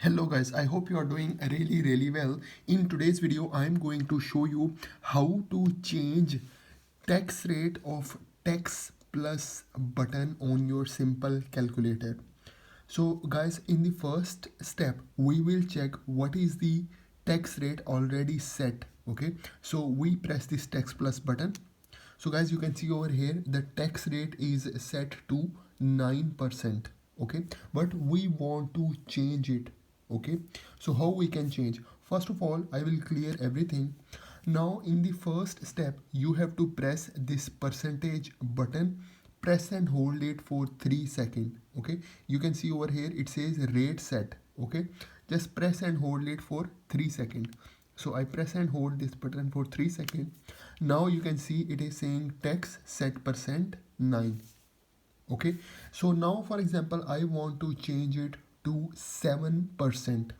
Hello guys, I hope you are doing really well. In today's video, I am going to show you how to change tax rate of tax plus button on your simple calculator. So guys, in the first step, we will check what is the tax rate already set. Okay, so we press this tax plus button. So guys, you can see over here the tax rate is set to 9%. Okay, but we want to change it. Okay, so how we can change? First of all, I will clear everything. Now in the first step, you have to press this percentage button. Press and hold it for 3 seconds. Okay, you can see over here it says rate set. Okay, just press and hold it for 3 seconds. So I press and hold this button for 3 seconds. Now you can see it is saying tax set percent 9. Okay, so now for example I want to change it to 7%.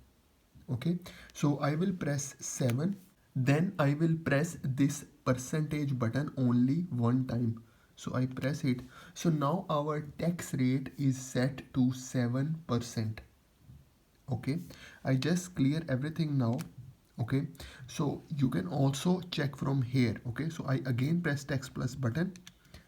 Okay, so I will press 7, then I will press this percentage button only one time. So I press it. So now our tax rate is set to 7%. Okay, I just clear everything now. Okay, so you can also check from here. Okay, so I again press tax plus button.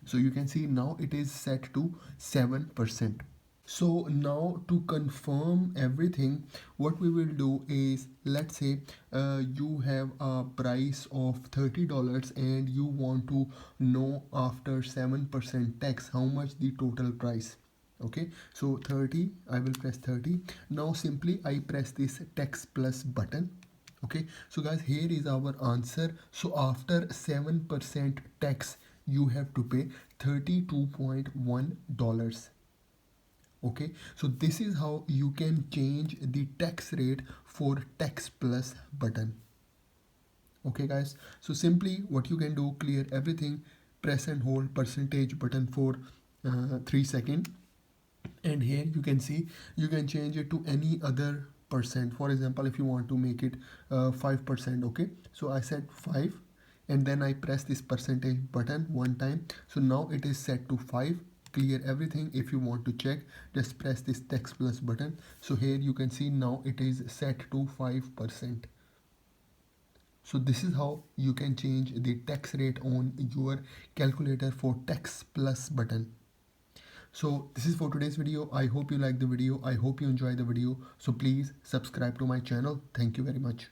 So you can see now it is set to 7%. So now to confirm everything, what we will do is, let's say you have a price of $30 and you want to know after 7% tax how much the total price. Okay, so 30, I will press 30. Now simply I press this tax plus button. Okay, so guys, here is our answer. So after 7% tax, you have to pay $32.1. Okay, so this is how you can change the tax rate for tax plus button. Okay guys, so simply what you can do, clear everything, press and hold percentage button for 3 seconds, and here you can see you can change it to any other percent. For example, if you want to make it 5%. Okay, so I said 5, and then I press this percentage button one time. So now it is set to 5. Clear everything. If you want to check, just press this tax plus button. So here you can see now it is set to 5%. So this is how you can change the tax rate on your calculator for tax plus button. So this is for today's video. I hope you like the video. I hope you enjoy the video. So please subscribe to my channel. Thank you very much.